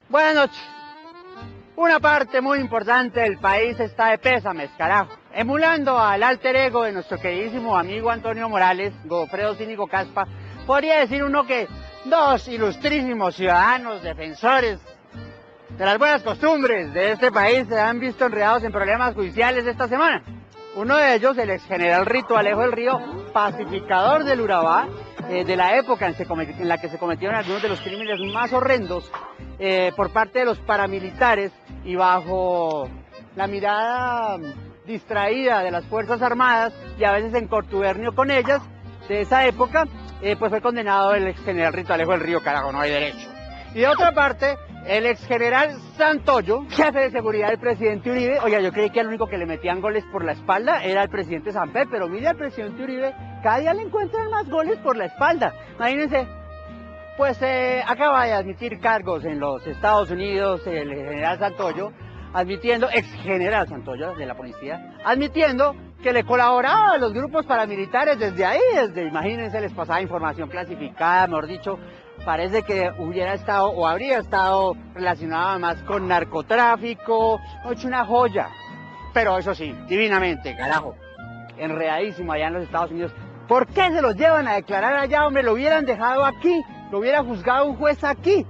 Buenas noches. Una parte muy importante del país está de pésames, carajo. Emulando al alter ego de nuestro queridísimo amigo Antonio Morales, Godofredo Cínico Caspa, podría decir uno que dos ilustrísimos ciudadanos defensores de las buenas costumbres de este país se han visto enredados en problemas judiciales esta semana. Uno de ellos, el ex general Rito Alejo del Río, pacificador del Urabá, de la época en la que se cometieron algunos de los crímenes más horrendos por parte de los paramilitares y bajo la mirada distraída de las Fuerzas Armadas y a veces en contubernio con ellas de esa época, pues fue condenado el ex general Rito Alejo del Río, carajo, no hay derecho. Y de otra parte, el ex general Santoyo, jefe de seguridad del presidente Uribe. Oiga, yo creí que el único que le metían goles por la espalda era el presidente Samper, pero mire al presidente Uribe, cada día le encuentran más goles por la espalda. Imagínense, pues acaba de admitir cargos en los Estados Unidos el general Santoyo, ex general Santoyo de la policía, admitiendo que le colaboraba a los grupos paramilitares desde ahí, imagínense, les pasaba información clasificada, mejor dicho. Parece que hubiera estado o habría estado relacionado más con narcotráfico, hecho una joya. Pero eso sí, divinamente, carajo, enredadísimo allá en los Estados Unidos. ¿Por qué se los llevan a declarar allá, hombre? Lo hubieran dejado aquí, lo hubiera juzgado un juez aquí.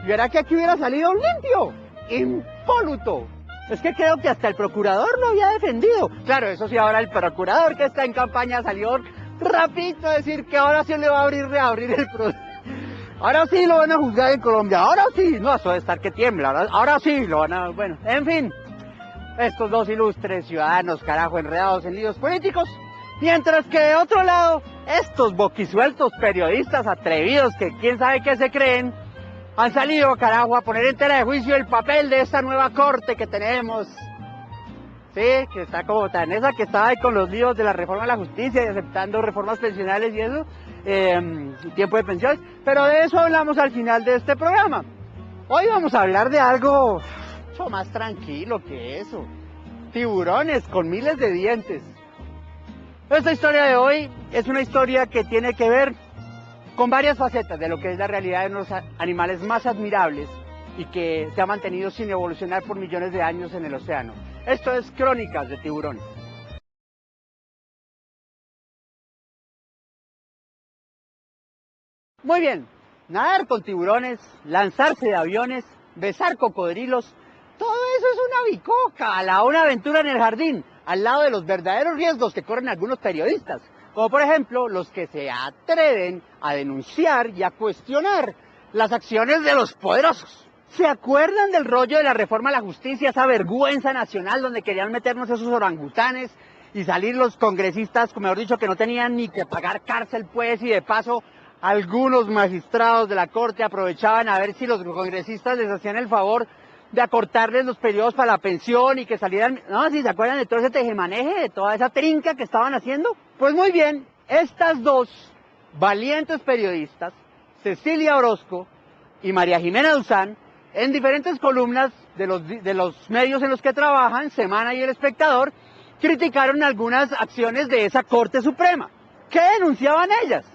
Y verá que aquí hubiera salido limpio, impoluto. Es que creo que hasta el procurador lo había defendido. Claro, eso sí, ahora el procurador que está en campaña salió rapidito a decir que ahora sí le va a reabrir el proceso. Ahora sí lo van a juzgar en Colombia, ahora sí, no, eso de estar que tiembla, ahora sí lo van a, bueno, en fin, estos dos ilustres ciudadanos, carajo, enredados en líos políticos, mientras que de otro lado, estos boquisueltos periodistas atrevidos que quién sabe qué se creen, han salido, carajo, a poner en tela de juicio el papel de esta nueva corte que tenemos. Sí, que está como tan esa que estaba ahí con los líos de la reforma de la justicia y aceptando reformas pensionales y eso, tiempo de pensiones, pero de eso hablamos al final de este programa. Hoy vamos a hablar de algo mucho más tranquilo que eso, tiburones con miles de dientes. Esta historia de hoy es una historia que tiene que ver con varias facetas de lo que es la realidad de uno de los animales más admirables y que se ha mantenido sin evolucionar por millones de años en el océano. Esto es Crónicas de Tiburones. Muy bien, nadar con tiburones, lanzarse de aviones, besar cocodrilos, todo eso es una bicoca, una aventura en el jardín, al lado de los verdaderos riesgos que corren algunos periodistas, como por ejemplo los que se atreven a denunciar y a cuestionar las acciones de los poderosos. ¿Se acuerdan del rollo de la reforma a la justicia, esa vergüenza nacional donde querían meternos esos orangutanes y salir los congresistas, mejor dicho, que no tenían ni que pagar cárcel pues, y de paso algunos magistrados de la corte aprovechaban a ver si los congresistas les hacían el favor de acortarles los periodos para la pensión y que salieran, no, si se acuerdan de todo ese tejemaneje, de toda esa trinca que estaban haciendo? Pues muy bien, estas dos valientes periodistas, Cecilia Orozco y María Jimena Duzán, en diferentes columnas de los medios en los que trabajan, Semana y El Espectador, criticaron algunas acciones de esa Corte Suprema. ¿Qué denunciaban ellas?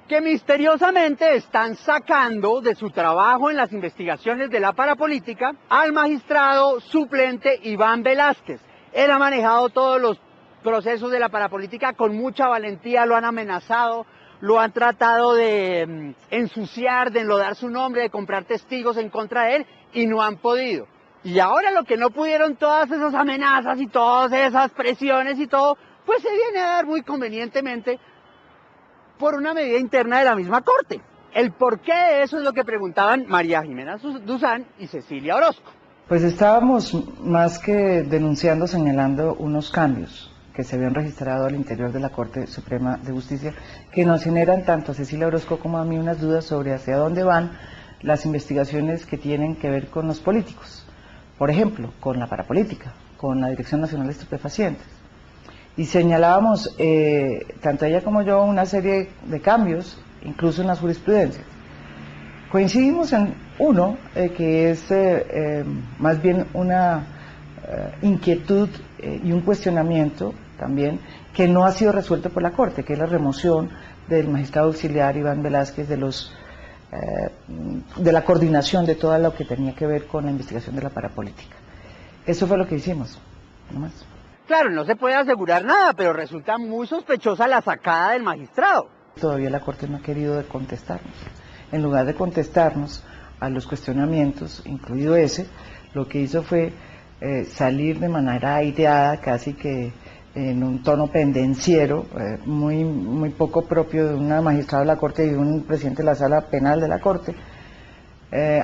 Que misteriosamente están sacando de su trabajo en las investigaciones de la parapolítica al magistrado suplente Iván Velázquez. Él ha manejado todos los procesos de la parapolítica con mucha valentía, lo han amenazado, lo han tratado de ensuciar, de enlodar su nombre, de comprar testigos en contra de él y no han podido. Y ahora lo que no pudieron, todas esas amenazas y todas esas presiones y todo, pues se viene a dar muy convenientemente por una medida interna de la misma Corte. El porqué de eso es lo que preguntaban María Jimena Duzán y Cecilia Orozco. Pues estábamos más que denunciando, señalando unos cambios que se habían registrado al interior de la Corte Suprema de Justicia, que nos generan tanto a Cecilia Orozco como a mí unas dudas sobre hacia dónde van las investigaciones que tienen que ver con los políticos. Por ejemplo, con la parapolítica, con la Dirección Nacional de Estupefacientes. Y señalábamos, tanto ella como yo, una serie de cambios, incluso en las jurisprudencias. Coincidimos en uno, que es más bien una inquietud y un cuestionamiento también, que no ha sido resuelto por la Corte, que es la remoción del magistrado auxiliar Iván Velázquez de los de la coordinación de todo lo que tenía que ver con la investigación de la parapolítica. Eso fue lo que hicimos, no más. Claro, no se puede asegurar nada, pero resulta muy sospechosa la sacada del magistrado. Todavía la Corte no ha querido contestarnos. En lugar de contestarnos a los cuestionamientos, incluido ese, lo que hizo fue salir de manera aireada, casi que en un tono pendenciero, muy poco propio de una magistrada de la Corte y de un presidente de la Sala Penal de la Corte,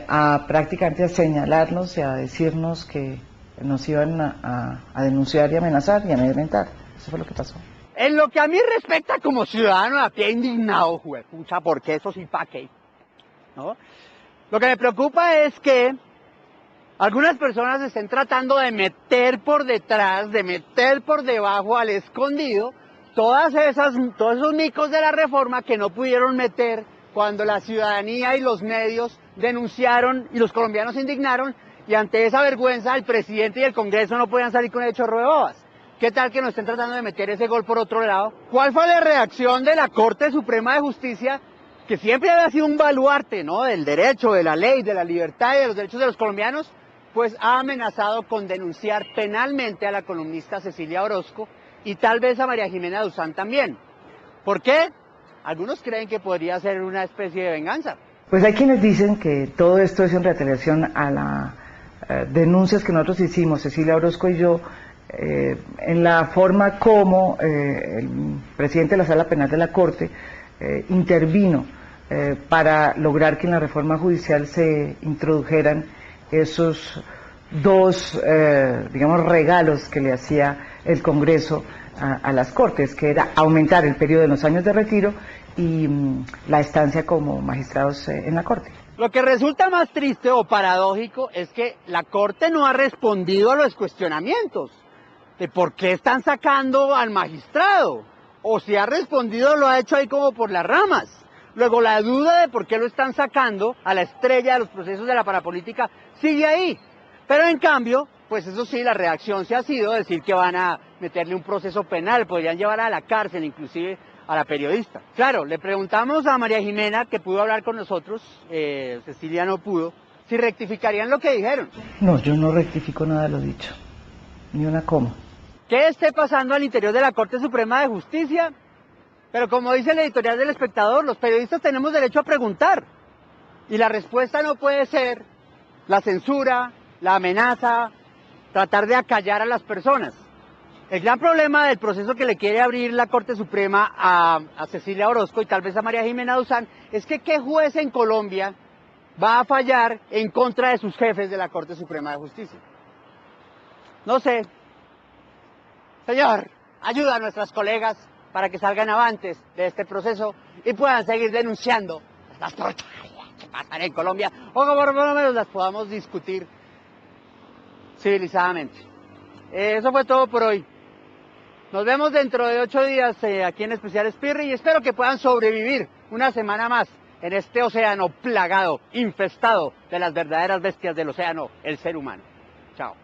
a prácticamente a señalarnos y a decirnos que nos iban a denunciar y amenazar y amedrentar. Eso fue lo que pasó. En lo que a mí respecta como ciudadano a pie indignado, juepucha, porque eso sí pa' qué, ¿no? Lo que me preocupa es que algunas personas estén tratando de meter por detrás, de meter por debajo al escondido todos esos micos de la reforma que no pudieron meter cuando la ciudadanía y los medios denunciaron y los colombianos se indignaron, y ante esa vergüenza el presidente y el Congreso no podían salir con el chorro de bobas. ¿Qué tal que nos estén tratando de meter ese gol por otro lado? ¿Cuál fue la reacción de la Corte Suprema de Justicia, que siempre había sido un baluarte, ¿no?, del derecho, de la ley, de la libertad y de los derechos de los colombianos? Pues ha amenazado con denunciar penalmente a la columnista Cecilia Orozco y tal vez a María Jimena Duzán también. ¿Por qué? Algunos creen que podría ser una especie de venganza. Pues hay quienes dicen que todo esto es en retaliación a las denuncias que nosotros hicimos, Cecilia Orozco y yo, en la forma como el presidente de la Sala Penal de la Corte intervino para lograr que en la reforma judicial se introdujeran esos dos, digamos, regalos que le hacía el Congreso a las Cortes, que era aumentar el periodo de los años de retiro y la estancia como magistrados en la Corte. Lo que resulta más triste o paradójico es que la Corte no ha respondido a los cuestionamientos de por qué están sacando al magistrado, o si ha respondido lo ha hecho ahí como por las ramas. Luego la duda de por qué lo están sacando a la estrella de los procesos de la parapolítica sigue ahí. Pero en cambio, pues eso sí, la reacción se ha sido decir que van a meterle un proceso penal, podrían llevar a la cárcel inclusive a la periodista. Claro, le preguntamos a María Jimena, que pudo hablar con nosotros, Cecilia no pudo, si rectificarían lo que dijeron. No, yo no rectifico nada de lo dicho, ni una coma. ¿Qué esté pasando al interior de la Corte Suprema de Justicia? Pero como dice el editorial del Espectador, los periodistas tenemos derecho a preguntar. Y la respuesta no puede ser la censura, la amenaza, tratar de acallar a las personas. El gran problema del proceso que le quiere abrir la Corte Suprema a Cecilia Orozco y tal vez a María Jimena Duzán es que ¿qué juez en Colombia va a fallar en contra de sus jefes de la Corte Suprema de Justicia? No sé. Señor, ayuda a nuestras colegas para que salgan avantes de este proceso y puedan seguir denunciando las torturas que pasan en Colombia, o que por lo menos las podamos discutir civilizadamente. Eso fue todo por hoy. Nos vemos dentro de 8 días aquí en Especial Spirri y espero que puedan sobrevivir una semana más en este océano plagado, infestado de las verdaderas bestias del océano, el ser humano. Chao.